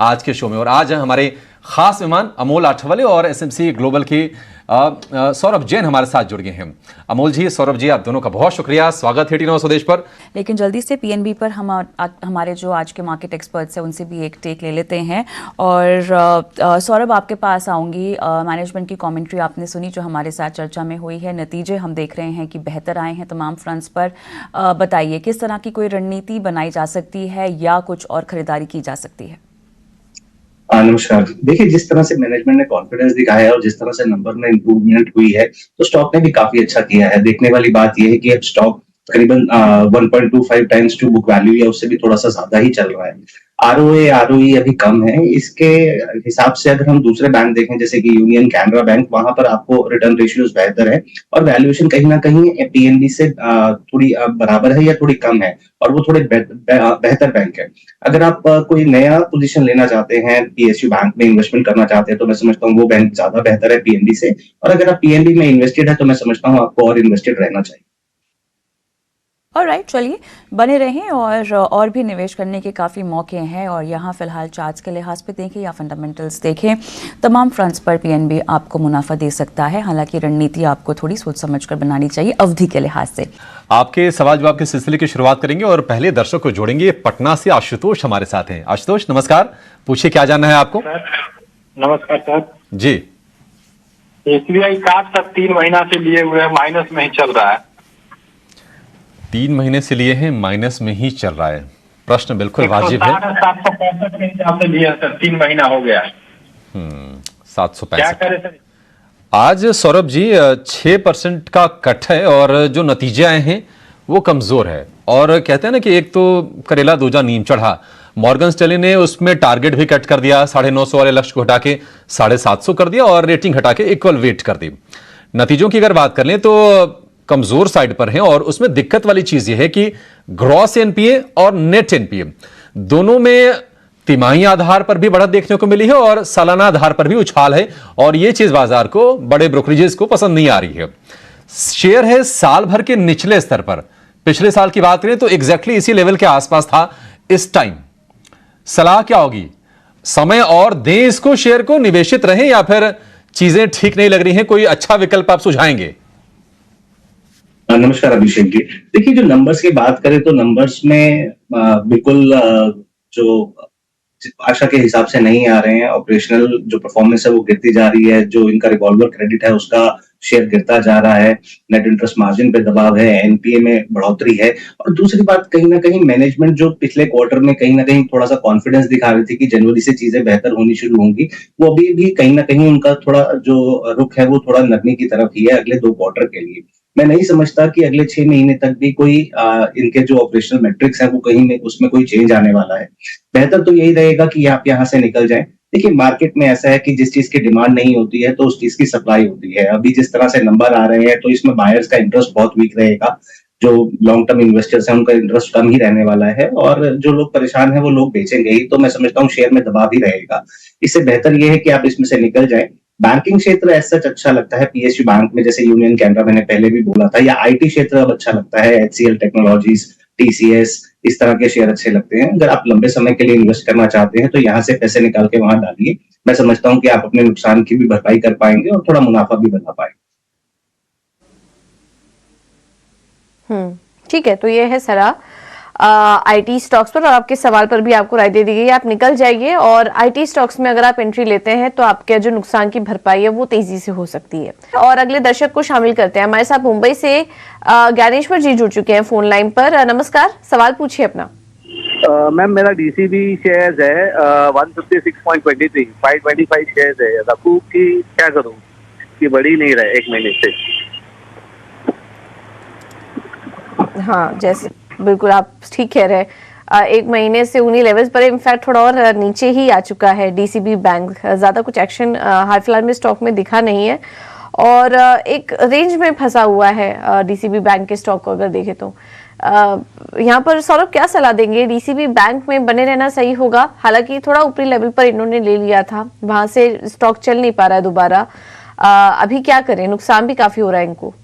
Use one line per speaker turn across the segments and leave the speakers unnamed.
आज के शो में। और आज हमारे खास मेहमान अमोल आठवले और एसएमसी ग्लोबल के सौरभ जैन हमारे साथ जुड़ गए हैं। अमोल जी, सौरभ जी, आप दोनों का बहुत शुक्रिया, स्वागत है टी9 स्वदेश पर।
लेकिन जल्दी से पीएनबी पर हमारे जो आज के मार्केट एक्सपर्ट्स हैं उनसे भी एक टेक ले लेते हैं। और सौरभ, आपके पास आऊँगी। मैनेजमेंट की कमेंट्री आपने सुनी जो हमारे साथ चर्चा में हुई है, नतीजे हम देख रहे हैं कि बेहतर आए हैं तमाम फ्रंट्स पर। बताइए, किस तरह की कोई रणनीति बनाई जा सकती है या कुछ और खरीदारी की जा सकती है?
नमस्कार। देखिए, जिस तरह से मैनेजमेंट ने कॉन्फिडेंस दिखाया है और जिस तरह से नंबर में इंप्रूवमेंट हुई है, तो स्टॉक ने भी काफी अच्छा किया है। देखने वाली बात यह है कि अब स्टॉक करीबन 1.25 टाइम्स टू बुक वैल्यू या उससे भी थोड़ा सा ज्यादा ही चल रहा है। आरओए आरओई अभी कम है। इसके हिसाब से अगर हम दूसरे बैंक देखें जैसे कि यूनियन कैनरा बैंक, वहां पर आपको रिटर्न रेशियोज बेहतर है और वैल्यूएशन कहीं ना कहीं पीएनबी से थोड़ी बराबर है या थोड़ी कम है, और वो थोड़े बेहतर बैंक है। अगर आप कोई नया पोजीशन लेना चाहते हैं, पीएसयू बैंक में इन्वेस्टमेंट करना चाहते हैं, तो मैं समझता हूँ वो बैंक ज्यादा बेहतर है पीएनबी से। और अगर आप पीएनबी में इन्वेस्टेड है तो मैं समझता हूँ आपको और इन्वेस्टेड रहना चाहिए।
ऑलराइट, चलिए बने रहें। और भी निवेश करने के काफ़ी मौके हैं। और यहाँ फिलहाल चार्ट्स के लिहाज पे देखें या फंडामेंटल्स देखें, तमाम फ्रंट्स पर पीएनबी आपको मुनाफा दे सकता है। हालांकि रणनीति आपको थोड़ी सोच समझकर बनानी चाहिए अवधि के लिहाज से। आपके
सवाल जवाब के सिलसिले की शुरुआत करेंगे और पहले दर्शक को जोड़ेंगे। पटना से आशुतोष हमारे साथ हैं। आशुतोष, नमस्कार, पूछिए, क्या जानना है आपको?
नमस्कार सर
जी।
एसबीआई कार्ड सर 3 महीना से लिए हुए है, माइनस में ही चल रहा है।
3 महीने से लिए हैं, माइनस में ही चल रहा है। प्रश्न बिल्कुल वाजिब है।
765 के हिसाब से लिए सर, 3 महीना हो गया।
765
क्या करे सर?
आज सौरभ जी 6% का कट है और जो नतीजे आए हैं वो कमजोर है। और कहते हैं ना कि एक तो करेला दूजा नीम चढ़ा। मॉर्गन स्टैनली ने उसमें टारगेट भी कट कर दिया, 950 वाले लक्ष्य को हटा के 750 कर दिया और रेटिंग हटा के इक्वल वेट कर दी। नतीजों की अगर बात कर लें तो कमजोर साइड पर है। और उसमें दिक्कत वाली चीज यह है कि ग्रॉस एनपीए और नेट एनपीए दोनों में तिमाही आधार पर भी बढ़त देखने को मिली है और सालाना आधार पर भी उछाल है। और यह चीज बाजार को, बड़े ब्रोकरेजेस को पसंद नहीं आ रही है। शेयर है साल भर के निचले स्तर पर। पिछले साल की बात करें तो एग्जैक्टली इसी लेवल के आसपास था इस टाइम। सलाह क्या होगी? समय और दें इसको, शेयर को निवेशित रहें, या फिर चीजें ठीक नहीं लग रही हैं, कोई अच्छा विकल्प आप सुझाएंगे?
नमस्कार अभिषेक जी। देखिए, जो नंबर्स की बात करें तो नंबर्स में बिल्कुल जो आशा के हिसाब से नहीं आ रहे हैं। ऑपरेशनल जो परफॉर्मेंस है वो गिरती जा रही है। जो इनका रिवॉल्वर क्रेडिट है उसका शेयर गिरता जा रहा है। नेट इंटरेस्ट मार्जिन पे दबाव है, एनपीए में बढ़ोतरी है। और दूसरी बात, कहीं ना कहीं मैनेजमेंट जो पिछले क्वार्टर में कहीं ना कहीं थोड़ा सा कॉन्फिडेंस दिखा रही थी कि जनवरी से चीजें बेहतर होनी शुरू होंगी, वो अभी भी कहीं ना कहीं उनका थोड़ा जो रुख है वो थोड़ा नरमी की तरफ ही है अगले 2 क्वार्टर के लिए। मैं नहीं समझता कि अगले 6 महीने तक भी कोई इनके जो ऑपरेशनल मैट्रिक्स है वो कहीं उसमें कोई चेंज आने वाला है। बेहतर तो यही रहेगा कि आप यहाँ से निकल जाएं। देखिए, मार्केट में ऐसा है कि जिस चीज की डिमांड नहीं होती है तो उस चीज की सप्लाई होती है। अभी जिस तरह से नंबर आ रहे हैं तो इसमें बायर्स का इंटरेस्ट बहुत वीक रहेगा। जो लॉन्ग टर्म इन्वेस्टर्स हैं उनका इंटरेस्ट कम ही रहने वाला है और जो लोग परेशान हैं वो लोग बेचेंगे ही। तो मैं समझता हूँ शेयर में दबाव ही रहेगा। इससे बेहतर यह है कि आप इसमें से निकल जाएं। बैंकिंग क्षेत्र ऐसा अच्छा लगता है पीएसयू बैंक में, जैसे यूनियन कैनरा मैंने पहले भी बोला था, या आईटी क्षेत्र अब अच्छा लगता है, एचसीएल टेक्नोलॉजीज, टीसीएस, इस तरह के शेयर अच्छे लगते हैं। अगर आप लंबे समय के लिए इन्वेस्ट करना चाहते हैं तो यहाँ से पैसे निकाल के वहां डालिए। मैं समझता हूँ कि आप अपने नुकसान की भी भरपाई कर पाएंगे और थोड़ा मुनाफा भी बना पाएंगे।
ठीक है, तो ये है सलाह आईटी स्टॉक्स पर। और आपके सवाल पर भी आपको राय दे दी गई, आप निकल जाइए। और आईटी स्टॉक्स में अगर आप एंट्री लेते हैं तो आपके जो नुकसान की भरपाई है वो तेजी से हो सकती है। और अगले दर्शक को शामिल करते हैं। हमारे साथ मुंबई से ज्ञानेश्वर जी जुड़ चुके हैं फोन लाइन पर। नमस्कार, सवाल पूछिए अपना।
मैम, मेरा डीसीबी शेयर्स है 156.23, 525 शेयर्स है। रखूं कि क्या करूं कि बढ़ी नहीं रहे 1 महीने से?
हाँ, जैसे बिल्कुल आप ठीक कह रहे हैं। 1 महीने से उन्हीं लेवल्स पर, इनफैक्ट थोड़ा और नीचे ही आ चुका है डीसीबी बैंक। ज्यादा कुछ एक्शन हाल फिलहाल में स्टॉक में दिखा नहीं है और एक रेंज में फंसा हुआ है डीसीबी बैंक के स्टॉक को अगर देखें तो। यहाँ पर सौरभ क्या सलाह देंगे? डीसीबी बैंक में बने रहना सही होगा? हालांकि थोड़ा ऊपरी लेवल पर इन्होंने ले लिया था, वहां से स्टॉक चल नहीं पा रहा है दोबारा। अभी क्या करें? नुकसान भी काफी हो रहा है इनको।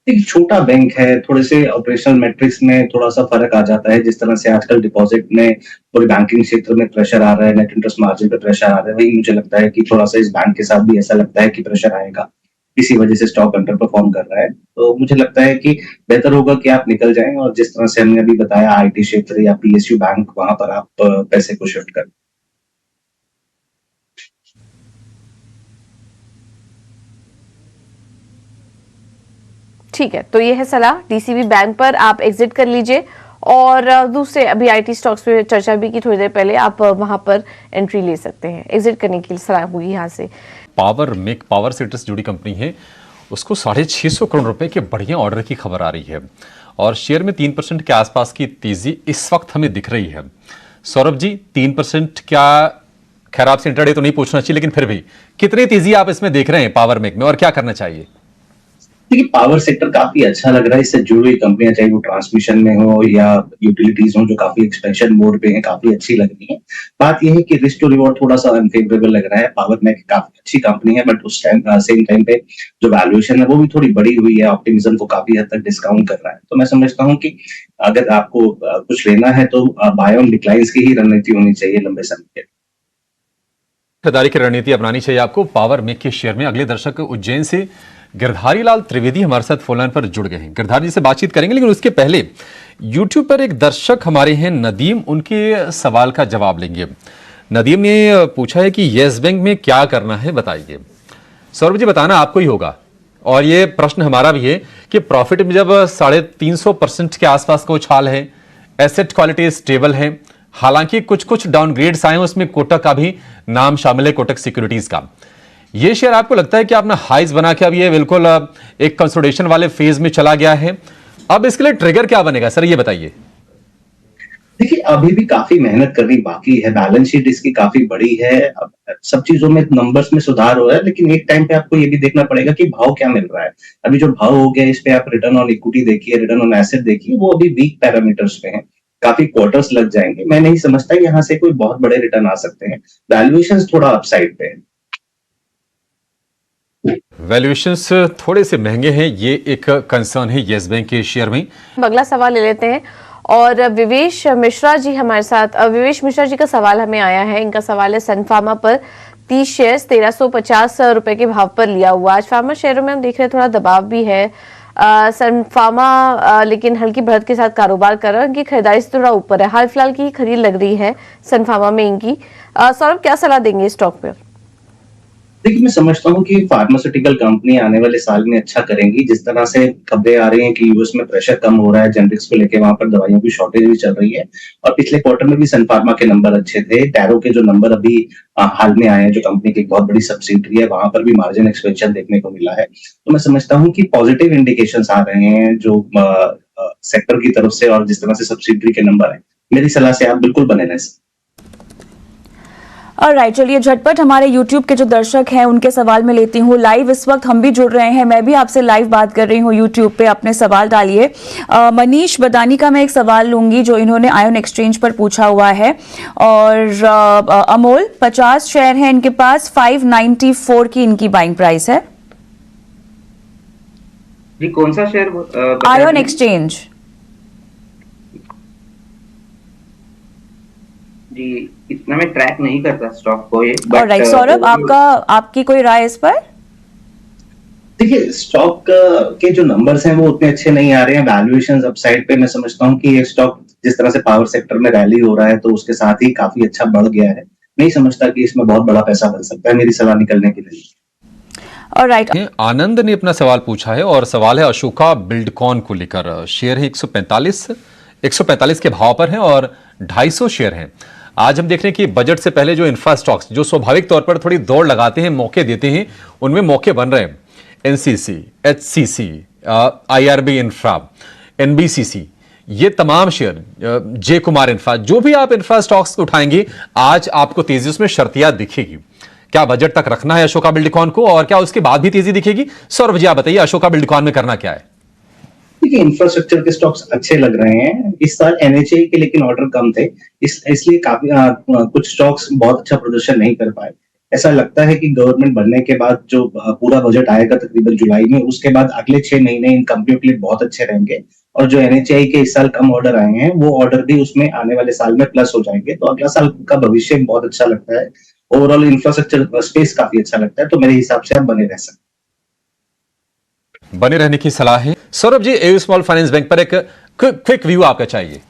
एक छोटा बैंक है, थोड़े से ऑपरेशनल मैट्रिक्स में थोड़ा सा फर्क आ जाता है। जिस तरह से आजकल डिपॉजिट में पूरे बैंकिंग क्षेत्र में प्रेशर आ रहा है, नेट इंटरेस्ट मार्जिन पे प्रेशर आ रहा है, वही मुझे लगता है कि थोड़ा सा इस बैंक के साथ भी ऐसा लगता है कि प्रेशर आएगा, इसी वजह से स्टॉक अंडर परफॉर्म कर रहा है। तो मुझे लगता है कि बेहतर होगा कि आप निकल जाएं और जिस तरह से हमने अभी बताया आईटी क्षेत्र या पीएसयू बैंक, वहां पर आप पैसे को शिफ्ट करें।
ठीक है, तो ये है सलाह, डीसीबी बैंक पर आप एग्जिट कर लीजिए। और दूसरे अभी आईटी स्टॉक्स पे चर्चा भी की थोड़ी देर पहले, आप वहां पर एंट्री ले सकते हैं, एग्जिट करने की सलाह होगी यहाँ से।
पावर सेक्टर से जुड़ी कंपनी है, उसको 650 करोड़ रुपए के बढ़िया ऑर्डर की खबर आ रही है और शेयर में 3% के आसपास की तेजी इस वक्त हमें दिख रही है। सौरभ जी, 3% क्या, खैर आपसे इंटरडे तो नहीं पूछना चाहिए, लेकिन फिर भी कितनी तेजी आप इसमें देख रहे हैं पावर मेक में और क्या करना चाहिए?
देखिए, पावर सेक्टर काफी अच्छा लग रहा है। इससे जुड़ी हुई कंपनियां, चाहे वो ट्रांसमिशन में हो या यूटिलिटीज हो, जो काफी एक्सपेंशन मोड पे हैं, काफी अच्छी लग रही है। बात यह है कि रिस्क टू रिवॉर्ड थोड़ा सा अनफेवरेबल लग रहा है। पावर में काफी अच्छी कंपनी है, बट उस टाइम सेम टाइम पे जो वैल्यूएशन है वो भी थोड़ी बड़ी हुई है, ऑप्टिमिज्म को काफी हद तक डिस्काउंट कर रहा है। तो मैं समझता हूँ कि अगर आपको कुछ लेना है तो बाय ऑन डिक्लाइंस की ही रणनीति होनी चाहिए लंबे समय के लिए।
खरीदारी की रणनीति अपनानी चाहिए आपको पावर मेक के शेयर में। अगले दर्शक उज्जैन से गिरधारी लाल त्रिवेदी हमारे साथ फोन लाइन पर जुड़ गए हैं। गिरधारी जी से बातचीत करेंगे, लेकिन उसके पहले यूट्यूब पर एक दर्शक हमारे हैं नदीम, उनके सवाल का जवाब लेंगे। नदीम ने पूछा है कि येस बैंक में क्या करना है, बताइए। सौरभ जी, बताना आपको ही होगा और ये प्रश्न हमारा भी है कि प्रॉफिट में जब 350% के आसपास का उछाल है, एसेट क्वालिटी स्टेबल है, हालांकि कुछ कुछ डाउनग्रेड्स आए हैं, उसमें कोटक का भी नाम शामिल है, कोटक सिक्योरिटीज का। ये शेयर आपको लगता है कि अपना हाइज बना के अब ये बिल्कुल एक कंसोलिडेशन वाले फेज में चला गया है, अब इसके लिए ट्रिगर क्या बनेगा सर, ये बताइए।
देखिए, अभी भी काफी मेहनत करनी बाकी है, बैलेंस शीट इसकी काफी बड़ी है, अब सब चीजों में नंबर्स में सुधार हो रहा है, लेकिन एक टाइम पे आपको ये भी देखना पड़ेगा कि भाव क्या मिल रहा है। अभी जो भाव हो गया, इस पे आप रिटर्न ऑन इक्विटी देखिए, रिटर्न ऑन एसेट देखिए, वो अभी वीक पैरामीटर्स पे है, काफी क्वार्टर्स लग जाएंगे। मैं नहीं समझता यहाँ से कोई बहुत बड़े रिटर्न आ सकते हैं। वैल्यूएशन थोड़ा अपसाइड पे है,
वैल्यूएशंस
थोड़े से महंगे हैं, ये एक कंसर्न है येस बैंक के शेयर में।
अगला सवाल ले लेते हैं और विवेश मिश्रा जी हमारे साथ। विवेश मिश्रा जी का सवाल हमें आया है, इनका सवाल है सन फार्मा पर 30 शेयर्स 1350 रुपए के भाव पर लिया हुआ। आज फार्मा शेयरों में हम देख रहे हैं थोड़ा दबाव भी है। सन फार्मा लेकिन हल्की बढ़त के साथ कारोबार कर रहा है, इनकी खरीदारी से थोड़ा ऊपर है, हाल फिलहाल की खरीद लग रही है सन फार्मा में इनकी। सौरभ, क्या सलाह देंगे स्टॉक पर?
देखिए, मैं समझता हूँ कि फार्मास्यूटिकल कंपनी आने वाले साल में अच्छा करेंगी। जिस तरह से खबरें आ रही हैं कि यूएस में प्रेशर कम हो रहा है जेनरिक्स को लेके, वहां पर दवाइयों की शॉर्टेज भी चल रही है और पिछले क्वार्टर में भी सन फार्मा के नंबर अच्छे थे। टैरो के जो नंबर अभी हाल में आए हैं, जो कंपनी की एक बहुत बड़ी सब्सिडरी है, वहां पर भी मार्जिन एक्सपेंशन देखने को मिला है। तो मैं समझता हूँ कि पॉजिटिव इंडिकेशंस आ रहे हैं जो सेक्टर की तरफ से, और जिस तरह से सब्सिडरी के नंबर है, मेरी सलाह से आप बिल्कुल बने रहें।
राइट, चलिए झटपट हमारे YouTube के जो दर्शक हैं उनके सवाल में लेती हूँ। लाइव इस वक्त हम भी जुड़ रहे हैं, मैं भी आपसे लाइव बात कर रही हूँ YouTube पे, अपने सवाल डालिए। मनीष बदानी का मैं एक सवाल लूंगी जो इन्होंने आयन एक्सचेंज पर पूछा हुआ है। और अमोल 50 शेयर हैं इनके पास, 594 की इनकी बाइंग प्राइस है।
जी, कौन सा शेयर?
आयन एक्सचेंज
जी, इतना मैं ट्रैक नहीं करता स्टॉक को ये।
राइट, सौरभ आपकी कोई राय इस पर?
देखिए, स्टॉक के जो नंबर्स हैं वो उतने अच्छे नहीं आ रहे हैं, वैल्यूएशंस अपसाइड पे। मैं समझता हूँ कि ये स्टॉक जिस तरह से पावर सेक्टर में रैली हो रहा है तो उसके साथ ही काफी अच्छा बढ़ गया है। नहीं समझता कि इसमें बहुत बड़ा पैसा बन सकता है, मेरी सलाह निकलने के लिए।
राइट,
आनंद ने अपना सवाल पूछा है और सवाल है अशोका बिल्डकॉन को लेकर। शेयर है 145 के भाव पर है और 250 शेयर हैं। आज हम देख रहे हैं कि बजट से पहले जो इंफ्रा स्टॉक्स जो स्वाभाविक तौर पर थोड़ी दौड़ लगाते हैं, मौके देते हैं, उनमें मौके बन रहे हैं। NCC, HCC, IRB infra, NBCC, ये तमाम शेयर, जे कुमार इंफ्रा, जो भी आप इंफ्रा स्टॉक्स उठाएंगे आज आपको तेजी उसमें शर्तियां दिखेगी। क्या बजट तक रखना है अशोका बिल्डकॉन को और क्या उसके बाद भी तेजी दिखेगी? सौरभ जी, आप बताइए अशोका बिल्डकॉन में करना क्या है?
देखिए, इंफ्रास्ट्रक्चर के स्टॉक्स अच्छे लग रहे हैं इस साल। एनएचए के लेकिन ऑर्डर कम थे, इसलिए काफी कुछ स्टॉक्स बहुत अच्छा प्रदर्शन नहीं कर पाए। ऐसा लगता है कि गवर्नमेंट बनने के बाद जो पूरा बजट आएगा तकरीबन जुलाई में, उसके बाद अगले 6 महीने इन कंपनियों के लिए बहुत अच्छे रहेंगे। और जो एनएचएआई के इस साल कम ऑर्डर आए हैं, वो ऑर्डर भी उसमें आने वाले साल में प्लस हो जाएंगे। तो अगला साल का भविष्य बहुत अच्छा लगता है। ओवरऑल इंफ्रास्ट्रक्चर स्पेस काफी अच्छा लगता है, तो मेरे हिसाब से आप बने रह सकते हैं।
बने रहने की सलाह है। Saurabh ji, AU small finance bank पर एक क्विक व्यू आपका चाहिए।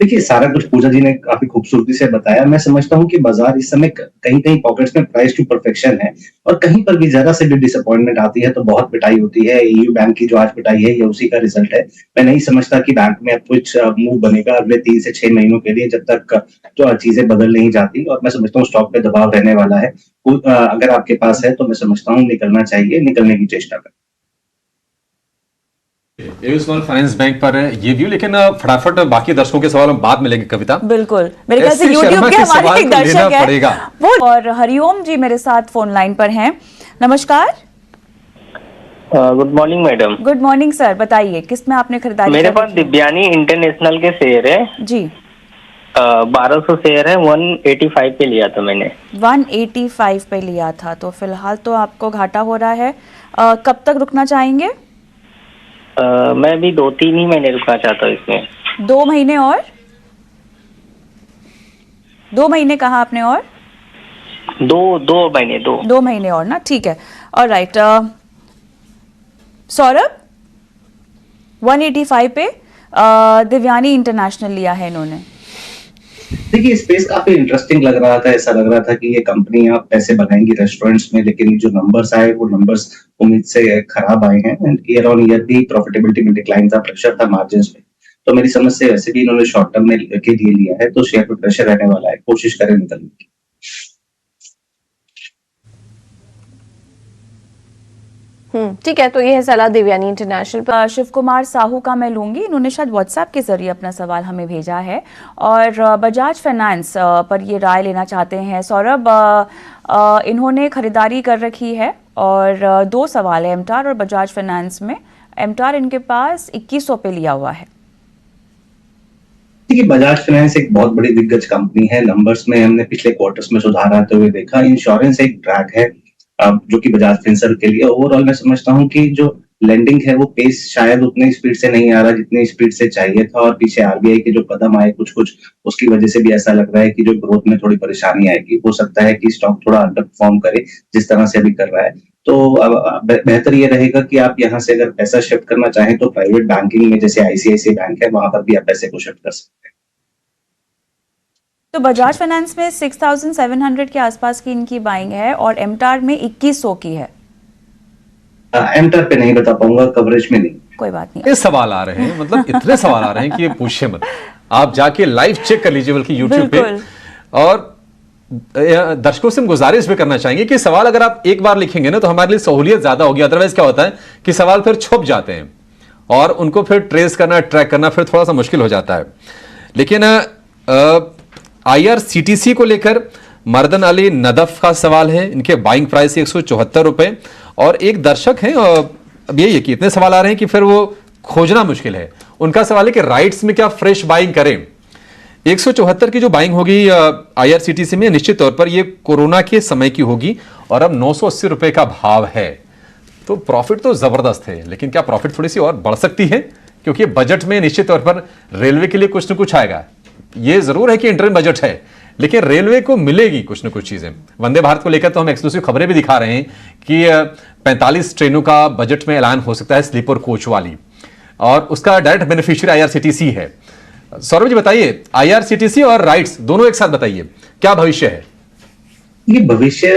देखिए, सारा कुछ पूजा जी ने काफी खूबसूरती से बताया। मैं समझता हूँ कि बाजार इस समय कहीं कहीं पॉकेट्स में प्राइस टू परफेक्शन है, और कहीं पर भी जरा से भी डिसअपॉइंटमेंट आती है तो बहुत पिटाई होती है। एयू बैंक की जो आज पिटाई है, ये उसी का रिजल्ट है। मैं नहीं समझता कि बैंक में अब कुछ मूव बनेगा अगले 3 से 6 महीनों के लिए, जब तक जो चीजें बदल नहीं जाती। और मैं समझता हूँ स्टॉक पे दबाव रहने वाला है। अगर आपके पास है तो मैं समझता हूँ निकलना चाहिए, निकलने की चेष्टा करें।
एयू स्मॉल फाइनेंस बैंक पर ये व्यू, लेकिन फटाफट बाकी दर्शकों के सवाल हम बाद में लेंगे। कविता,
बिल्कुल, मेरे ख्याल से
एस.सी.
यूट्यूब
शर्मा
के
के
हमारे
सवाल
एक
को लेना
दर्शक
पड़ेगा।
है वो, और हरिओम जी मेरे साथ फोन लाइन पर हैं। नमस्कार।
Good morning madam.
Good morning sir, बताइए किस में आपने खरीदारी
मेरे
कर
पास
रखी है?
दिव्यानी इंटरनेशनल के शेयर है
जी।
1200 शेयर है, 185 पे लिया था मैंने।
185 पे लिया था, तो फिलहाल तो आपको घाटा हो रहा है। कब तक रुकना चाहेंगे?
मैं भी 2-3 ही महीने रुकना चाहता हूँ इसमें।
2 महीने और 2 महीने कहा आपने, और
2
महीने और ना, ठीक है। और राइट, सौरभ 185 पे दिव्यानी इंटरनेशनल लिया है इन्होंने।
देखिए, स्पेस काफी इंटरेस्टिंग लग रहा था। ऐसा लग रहा था कि ये कंपनी आप पैसे बनाएंगी रेस्टोरेंट्स में, लेकिन जो नंबर्स आए वो नंबर्स उम्मीद से खराब आए हैं। ईयर ऑन ईयर भी प्रॉफिटेबिलिटी में डिक्लाइन था, प्रेशर था मार्जिन्स में। तो मेरी समझ से वैसे भी इन्होंने शॉर्ट टर्म में के लिए लिया है, तो शेयर पर प्रेशर रहने वाला है। कोशिश करें निकलने की।
ठीक है, तो ये है सलाह दिव्यानी इंटरनेशनल पर।
शिव कुमार साहू का मैं लूंगी, इन्होंने शायद व्हाट्सएप के जरिए अपना सवाल हमें भेजा है, और बजाज फाइनेंस पर ये राय लेना चाहते हैं। सौरभ, इन्होंने खरीदारी कर रखी है, और 2 सवाल है एमटार और बजाज फाइनेंस में। एमटार इनके पास 2100 पे लिया हुआ है।
देखिए, बजाज फाइनेंस एक बहुत बड़ी दिग्गज कंपनी है। नंबर्स में हमने पिछले क्वार्टर्स में सुधार आते हुए देखा। इंश्योरेंस एक ड्रैग है जो कि बजाज फिनसर्व के लिए। ओवरऑल मैं समझता हूँ कि जो लेंडिंग है वो पेस शायद उतनी स्पीड से नहीं आ रहा जितनी स्पीड से चाहिए था, और पीछे आरबीआई के जो कदम आए कुछ कुछ, उसकी वजह से भी ऐसा लग रहा है कि जो ग्रोथ में थोड़ी परेशानी आएगी। हो सकता है कि स्टॉक थोड़ा अंडर परफॉर्म करे जिस तरह से अभी कर रहा है। तो अब बेहतर ये रहेगा कि आप यहाँ से अगर पैसा शिफ्ट करना चाहें तो प्राइवेट बैंकिंग में, जैसे आईसीआईसीआई बैंक है, वहां पर भी आप पैसे को शिफ्ट कर सकते हैं।
तो बजाज फाइनेंस में 6700 के आसपास की इनकी बाइंग है, और एमटार में 2100 की है।
एमटार पे नहीं बता पाऊंगा, कवरेज में नहीं।
कोई बात नहीं।
ये सवाल आ रहे हैं, मतलब इतने सवाल आ रहे हैं कि ये पूछे मत। आप जाके लाइव चेक कर लीजिए बल्कि यूट्यूब पे। और दर्शकों से हम गुजारिश भी करना चाहेंगे कि सवाल अगर आप एक बार लिखेंगे ना तो हमारे लिए सहूलियत ज्यादा होगी। अदरवाइज क्या होता है कि सवाल फिर छुप जाते हैं और उनको फिर ट्रेस करना, ट्रैक करना फिर थोड़ा सा मुश्किल हो जाता है। लेकिन IRCTC को लेकर मर्दन अली नदफ का सवाल है। इनके बाइंग प्राइस 174 रुपए, और एक दर्शक हैं, अब ये कि इतने सवाल आ रहे हैं कि फिर वो खोजना मुश्किल है। उनका सवाल है कि राइट्स में क्या फ्रेश बाइंग करें। 174 की जो बाइंग होगी IRCTC में, निश्चित तौर पर ये कोरोना के समय की होगी, और अब 980 रुपए का भाव है। तो प्रॉफिट तो जबरदस्त है, लेकिन क्या प्रॉफिट थोड़ी सी और बढ़ सकती है? क्योंकि बजट में निश्चित तौर पर रेलवे के लिए कुछ न कुछ आएगा। ये जरूर है कि इंटरिम बजट है, लेकिन रेलवे को मिलेगी कुछ न कुछ चीजें। वंदे भारत को लेकर तो हम एक्सक्लूसिव खबरें भी दिखा रहे हैं कि 45 ट्रेनों का बजट में ऐलान हो सकता है, स्लीपर कोच वाली, और उसका डायरेक्ट बेनिफिशियरी IRCTC है। सौरभ जी बताइए, IRCTC और राइट्स दोनों एक साथ बताइए, क्या भविष्य है?
ये भविष्य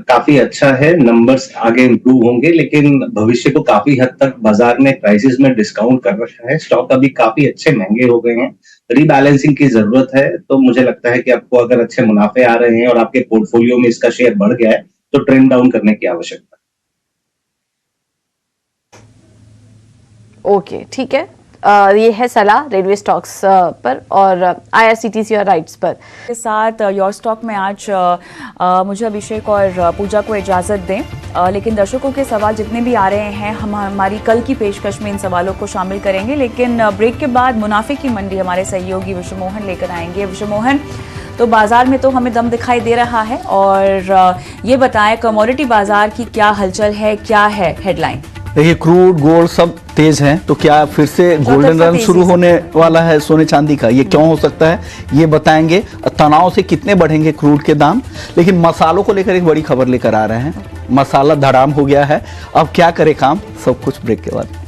काफी अच्छा है। नंबर्स आगे इंप्रूव होंगे, लेकिन भविष्य को काफी हद तक बाजार में प्राइसेस में डिस्काउंट कर रखा है। स्टॉक अभी काफी अच्छे महंगे हो गए हैं, रीबैलेंसिंग की जरूरत है। तो मुझे लगता है कि आपको अगर अच्छे मुनाफे आ रहे हैं और आपके पोर्टफोलियो में इसका शेयर बढ़ गया है तो ट्रेंड डाउन करने की आवश्यकता है।
ओके, ठीक है। ये है सलाह रेलवे स्टॉक्स पर और IRCTC और राइट्स पर।
के साथ योर स्टॉक में आज मुझे अभिषेक और पूजा को इजाज़त दें, लेकिन दर्शकों के सवाल जितने भी आ रहे हैं हम हमारी कल की पेशकश में इन सवालों को शामिल करेंगे। लेकिन ब्रेक के बाद मुनाफे की मंडी हमारे सहयोगी विश्वमोहन लेकर आएंगे। विश्वमोहन, तो बाजार में तो हमें दम दिखाई दे रहा है। और ये बताएं कमोडिटी बाजार की क्या हलचल है, क्या है हेडलाइन?
देखिए क्रूड गोल्ड सब तेज हैं, तो क्या फिर से गोल्डन रन शुरू होने वाला है सोने चांदी का? ये क्यों हो सकता है ये बताएंगे। तनाव से कितने बढ़ेंगे क्रूड के दाम, लेकिन मसालों को लेकर एक बड़ी खबर लेकर आ रहे हैं। मसाला धड़ाम हो गया है, अब क्या करे काम, सब कुछ ब्रेक के बाद।